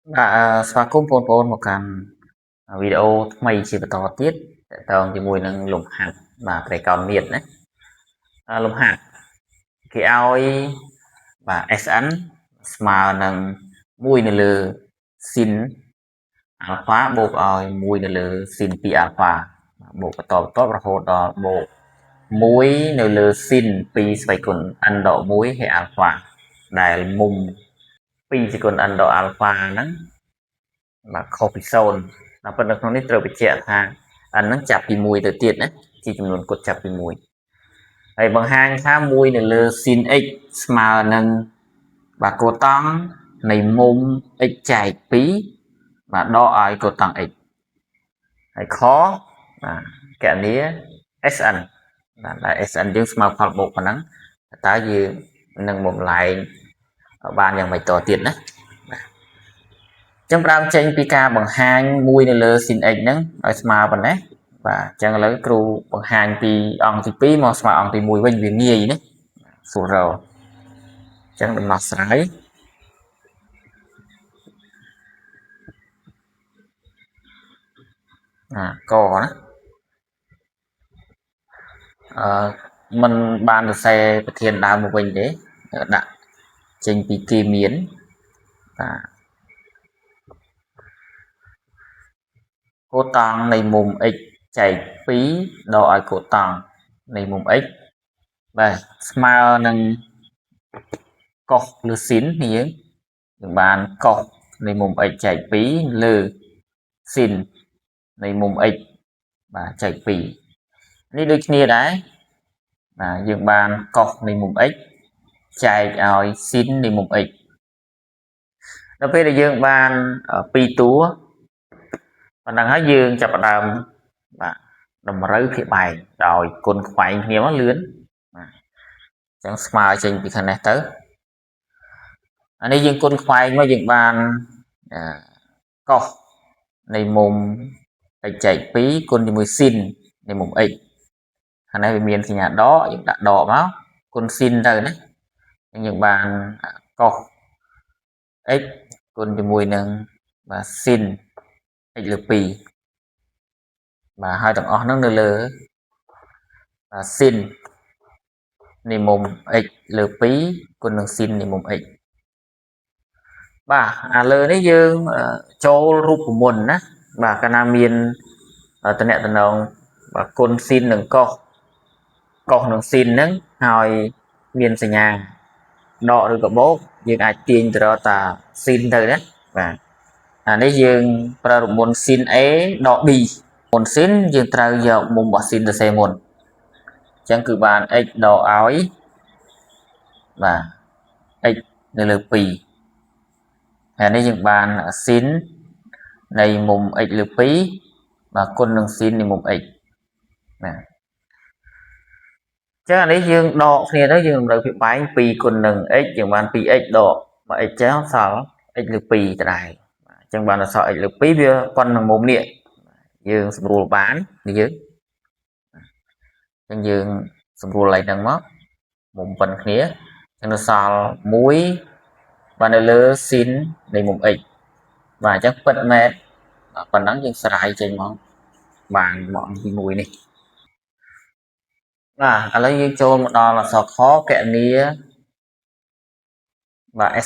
ស្វាគមន៍បងប្អូនមកកាន់វីដេអូថ្មីជាបន្តទៀតតទៅជាមួយនឹងលំហាត់ប្រេកោណមានណាលំហាត់គេឲ្យSN ស្មើនឹង1នៅលើ sin alpha បូកឲ្យ1នៅលើ sin 2 alpha បូកបន្តរហូតដល់បូក1នៅលើ sin 2ស្វ័យគុណ n ដក1ហើយ alpha ដែលមុំ2សេគុណ n ដក alpha ហ្នឹងខុសពី0តែប៉ុន្តែក្នុងនេះត្រូវបញ្ជាក់ថាអានឹងចាប់ពី1ទៅទៀតណាជាចំនួនគត់ចាប់ពី1ហើយបង្ហាញថា1នៅលើ sin x ស្មើនឹងកូតង់នៃមុំ x ចែក2ដកឲ្យកូតង់ x ហើយខគណនា SN ដែល SN យើងស្មើផលបូកប៉ុណ្ណឹងតើយើងនឹងបំលែងបានយ៉ាងម៉េចតទៀតណាចឹងផ្ដើមចេញពីការបង្ហាញ1នៅលើ sin x ហ្នឹងឲ្យស្មើប៉ុណ្ណេះចឹងឥឡូវគ្រូបង្ហាញពីអង្គទី2មកស្មើអង្គទី1វិញវាងាយណាស្រួលរកចឹងដំណោះស្រាយកណាมันបានសរសេរប្រធានដើមមកវិញទេដាក់ចេញពីគេមានកូតង់នៃមុំ x ចែក2ដកឲ្យកូតង់នៃមុំ x ស្មើនឹងកុសឬ sin នេះយើងបានកុសនៃមុំ x ចែក2លើ sin នៃមុំ x ចែក2នេះដូចគ្នាដែរយើងបានកុសនៃមុំ x ចែកឲ្យ sin នៃមុំ x ដល់ពេលដែលយើងបាន2តួប៉ុណ្ណឹងហើយយើងចាប់ផ្ដើមតម្រូវភាគបែកដោយគុណខ្វែងគ្នាមកលឿនអញ្ចឹងស្មើចេញពីខាងនេះទៅអានេះយើងគុណខ្វែងមកយើងបានកុសនៃមុំ x ចែក2គុណជាមួយ sin នៃមុំ x ខាងនេះវាមានសញ្ញាដកយើងដាក់ដកមកគុណ sin ទៅណាយើងបានកុស x គុណជាមួយនឹងsin x លើ2ហើយទាំងអស់ហ្នឹងនៅលើsin នៃមុំ x លើ2គុណនឹង sin នៃមុំ x អាលើនេះយើងចូលរូបមន្តណាកាលណាមានតំណែងគុណ sin នឹងកុសនឹង sin ហ្នឹងហើយមានសញ្ញាដកឬក៏បូកយើងអាចទាញទៅរកតា sin ទៅណាអានេះយើងប្រើរូបមន្ត sin a ដក b មុន sin យើងត្រូវយកមុំរបស់ sin ទៅសេមុនអញ្ចឹងគឺបាន x ដកឲ្យx នៅលើ2ហើយនេះយើងបាន sin នៃមុំ x លើ2គុណនឹង sin នៃមុំ x អញ្ចឹងអានេះយើងដកគ្នាទៅយើងតម្រូវភាគបែង2គុណនឹង x យើងបាន 2x ដកមក x ចឹងសល់ x លើ2ដដែលអញ្ចឹងបានសល់ x លើ2វាប៉ុណ្ណឹងមុំនេះយើងស្រួលបានយើងអញ្ចឹងយើងស្រួលឡើងហ្នឹងមកមុំប៉ុណ្ណគ្នាអញ្ចឹងនៅសល់1បាននៅលើ sin នៃមុំ x អញ្ចឹងពិតមែនប៉ុណ្ណឹងយើងស្រាយចេញមកបានមកអង្គទី1នេះឥឡូវយើងចូលមកដល់អក្សរខគណនា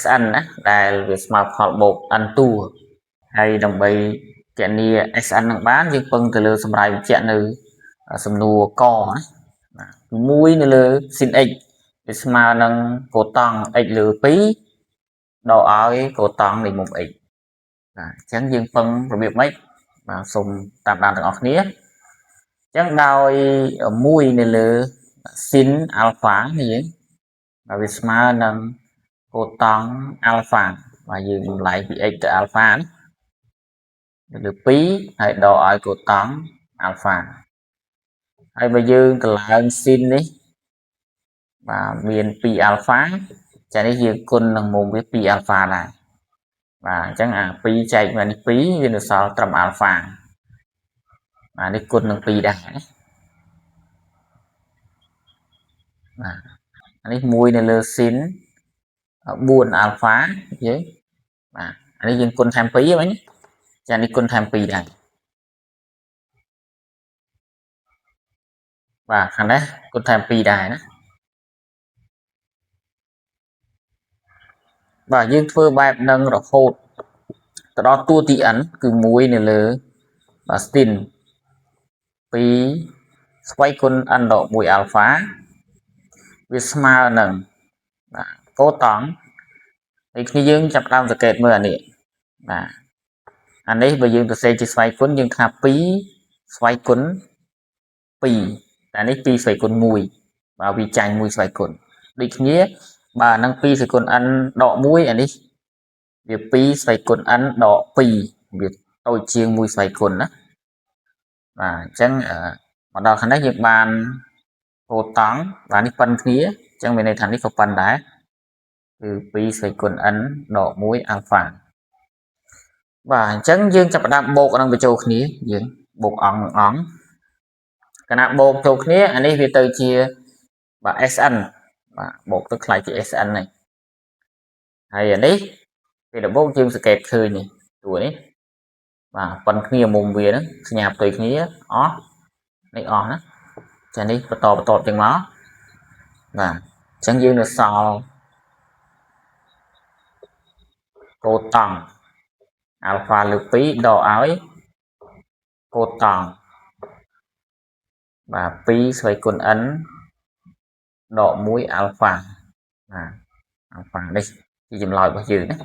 SN ណាដែលវាស្មើផលបូក n តួហើយដើម្បីគណនា SN នឹងបានយើងពឹងទៅលើសម្រាយបញ្ជាក់នៅសំណួរកណា1នៅលើ sin x វាស្មើនឹងកូតង់ x លើ2ដកឲ្យកូតង់នៃមុំ x អញ្ចឹងយើងពឹងរបៀបម៉េចសូមតាមដានទាំងអស់គ្នាអញ្ចឹងដោយ1នៅលើ sin alpha នេះវាស្មើនឹងកូតង់ alpha យើងបំលែងពី x ទៅ alpha នៅលើ2ហើយដកឲ្យកូតង់ alpha ហើយបើយើងតម្លើង sin នេះមាន2 alpha ចានេះយើងគុណនឹងមុំវា2 alpha ដែរអញ្ចឹងអា2ចែកមកនេះ2វានៅសល់ត្រឹម alpha នេះគុណនឹង2ដែរអានេះ1នៅលើ sin 4 alpha យើង อันนี้យើងគុណថែម2ហ្នឹងចានេះគុណថែម2ដែរបាទខាងនេះគុណថែម2ដែរណាបាទយើងធ្វើបែបហ្នឹងរហូតទៅដល់តួទី n គឺ1នៅលើបាទ sin 2ស្វ័យគុណ n ដក1 alpha វាស្មើនឹងបាទកូតង់នេះគ្នាយើងចាប់ដើមសង្កេតមើលអានេះបាទអានេះបើយើងសរសេរជាស្វ័យគុណយើងថា2ស្វ័យគុណ2តែនេះ2ស្វ័យគុណ1បាទវាចាញ់1ស្វ័យគុណដូចគ្នាបាទនឹង2ស្វ័យគុណ n ដក1អានេះវា2ស្វ័យគុណ n ដក2វាតូចជាង1ស្វ័យគុណណាបាទអញ្ចឹងមកដល់ខាងនេះយើងបានកូតង់បាទនេះប៉ិនគ្នាអញ្ចឹងមានន័យថានេះក៏ប៉ិនដែរគឺ2ស្វ័យគុណ n ដក1 alpha បាទអញ្ចឹងយើងចាប់ផ្ដើមបូកនឹងបញ្ចូលគ្នាយើងបូកអង្គកាលណាបូកចូលគ្នាអានេះវាទៅជាបាទ sn បាទបូកទៅខ្លាយជា sn ហ្នឹងហើយអានេះពេលបូកយើងសង្កេតឃើញនេះតួនេះបាទប៉ុនគ្នាមុំវាហ្នឹងផ្ញើផ្ទុយគ្នាអស់នេះអស់ណាចានេះបន្តចឹងមកបាទអញ្ចឹងយើងនៅសល់កូតង់ alpha លើ2ដកឲ្យកូតង់បាទ2ស្វ័យគុណ n ដក1 alpha បាទ alpha នេះជាចម្លើយរបស់យើងណា